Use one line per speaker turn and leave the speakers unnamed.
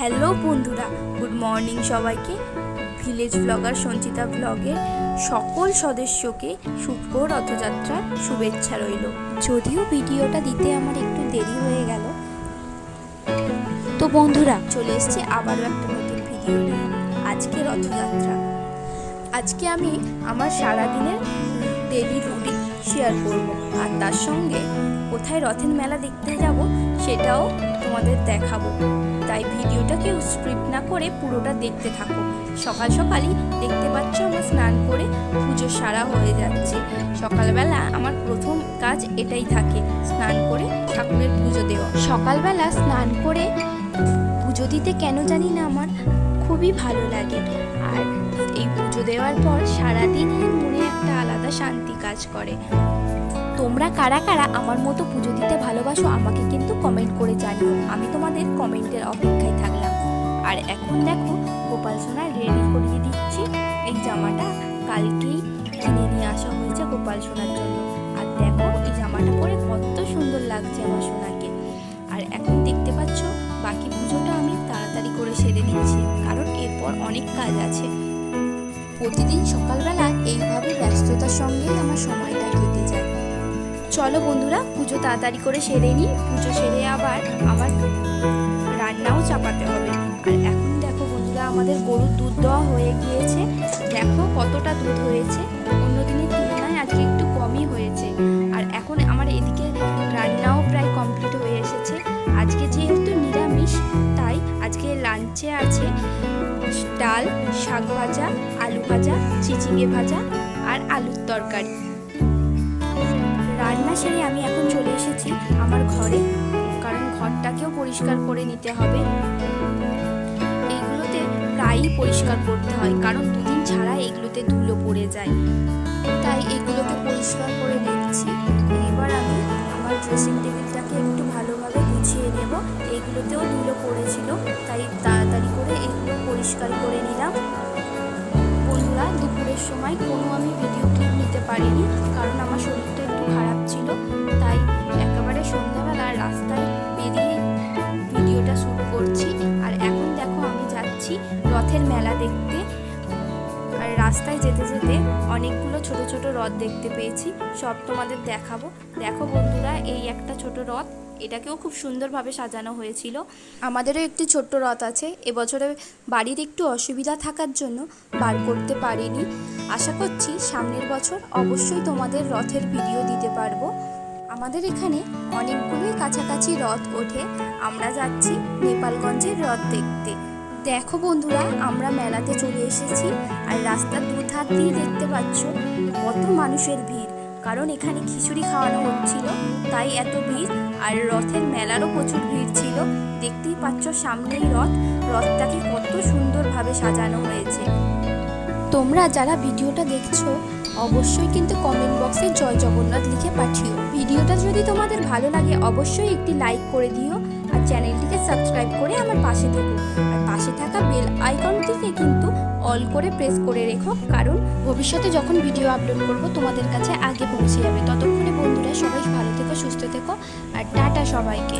Hello বন্ধুরা, good morning সবাইকে। Village blogger Sanchita ব্লগের সকল সদস্যকে শুভ রথযাত্রার শুভেচ্ছা রইল। যদিও ভিডিওটা দিতে আমার একটু দেরি হয়ে গেল, তো বন্ধুরা চলে এসেছি আবারও একটা নতুন ভিডিও নিয়ে। আজকে রথযাত্রা, আজকে আমি আমার সারাদিনের ডেলি রুটিন শেয়ার করব, আর তার সঙ্গে কোথায় রথের মেলা দেখতে যাব সেটাও তোমাদের দেখাবো। তাই ভিডিওটা কেউ স্ক্রিপ্ট না করে পুরোটা দেখতে থাকো। সকাল সকালই দেখতে পাচ্ছ আমার স্নান করে পুজো সারা হয়ে যাচ্ছে। সকালবেলা আমার প্রথম কাজ এটাই থাকে, স্নান করে ঠাকুরের পুজো দেওয়া। সকালবেলা স্নান করে পুজো দিতে কেন জানি না আমার খুবই ভালো লাগে, আর এই পুজো দেওয়ার পর সারাদিনের মনে একটা আলাদা শান্তি কাজ করে। তোমরা কারা কারা আমার মতো পুজো দিতে ভালোবাসো আমাকে কিন্তু কমেন্ট করে জানিও, আমি তোমাদের কমেন্টের অপেক্ষায় থাকলাম। আর এখন দেখো গোপাল সোনা রেডি করিয়ে দিচ্ছি। এই জামাটা কালকেই কিনে নিয়ে আসা হয়েছে গোপাল সোনার জন্য, আর দেখো এই জামাটা পরে কত সুন্দর লাগছে আমার সোনাকে। আর এখন দেখতে পাচ্ছ বাকি পুজোটা আমি তাড়াতাড়ি করে সেরে নিচ্ছি, কারণ এরপর অনেক কাজ আছে। প্রতিদিন সকালবেলা এইভাবে ব্যস্ততার সঙ্গেই আমার সময়টা কেটে যায়। চলো বন্ধুরা পুজো তাড়াতাড়ি করে সেরে নিই। পুজো সেরে আবার আমার রান্নাও চাপাতে হবে। আর এখন দেখো বন্ধুরা আমাদের গরুর দুধ দেওয়া হয়ে গিয়েছে। দেখো কতটা দুধ হয়েছে, অন্য দিনের তুলনায় আজকে একটু কমই হয়েছে। আর এখন আমার এদিকে রান্নাও প্রায় কমপ্লিট হয়ে এসেছে। আজকে যেহেতু নিরামিষ, তাই আজকে লাঞ্চে আছে ডাল, শাক ভাজা, আলু ভাজা, চিচিঙে ভাজা আর আলুর তরকারি। রান্না সেরে আমি এখন চলে এসেছি আমার ঘরে, কারণ ঘরটাকেও পরিষ্কার করে নিতে হবে। এইগুলোতে প্রায়ই পরিষ্কার করতে হয়, কারণ দুদিন ছাড়া এগুলোতে ধুলো পড়ে যায়, তাই এগুলোকে পরিষ্কার করে নিচ্ছি। এবার আমি আমার ড্রেসিং টেবিলটাকে একটু ভালোভাবে গুছিয়ে নেব। এইগুলোতেও ধুলো পড়েছিল, তাই তাড়াতাড়ি করে এগুলো পরিষ্কার করে নিলাম। বন্ধুরা দুপুরের সময় কোনো আমি ভিডিও ক্লিপ নিতে পারিনি, কারণ আমার শরীরটা একটু খারাপ ছিল, তাই একেবারে সন্ধ্যাবেলা রাস্তায় বেরিয়ে ভিডিওটা শ্যুট করছি। আর এখন দেখো আমি যাচ্ছি রথের মেলা দেখতে। আর রাস্তায় যেতে যেতে অনেকগুলো ছোট ছোট রথ দেখতে পেয়েছি, সব তোমাদের দেখাবো। দেখো বন্ধুরা এই একটা ছোট রথ, এটাকেও খুব সুন্দরভাবে সাজানো হয়েছিল। আমাদেরও একটি ছোট্ট রথ আছে, এবছরে বাড়ির একটু অসুবিধা থাকার জন্য বার করতে পারিনি। আশা করছি সামনের বছর অবশ্যই তোমাদের রথের ভিডিও দিতে পারবো। আমাদের এখানে অনেকগুলোই কাছাকাছি রথ ওঠে। আমরা যাচ্ছি নেপালগঞ্জের রথ দেখতে। দেখো বন্ধুরা আমরা মেলাতে চলে এসেছি, আর রাস্তার দুধার দিয়ে দেখতে পাচ্ছ কত মানুষের ভিড়, কারণ এখানে খিচুড়ি খাওয়ানো হচ্ছিল, তাই এত ভিড়। আর রথের মেলারও প্রচুর ভিড় ছিল। দেখতেই পাচ্ছ সামনেই রথটাকে কত সুন্দরভাবে সাজানো হয়েছে। তোমরা যারা ভিডিওটা দেখছো অবশ্যই কিন্তু কমেন্ট বক্সে জয় জগন্নাথ লিখে পাঠিও। ভিডিওটা যদি তোমাদের ভালো লাগে অবশ্যই একটি লাইক করে দিও, আর চ্যানেলটিকে সাবস্ক্রাইব করে আমার পাশে থেকো। আর পাশে থাকা বেল আইকনটিকে কিন্তু অল করে প্রেস করে রেখো, কারণ ভবিষ্যতে যখন ভিডিও আপলোড করব তোমাদের কাছে আগে পৌঁছে যাবে। ততক্ষণে বন্ধুরা সবাই ভালো থেকো, সুস্থ থেকো, আর টাটা সবাইকে।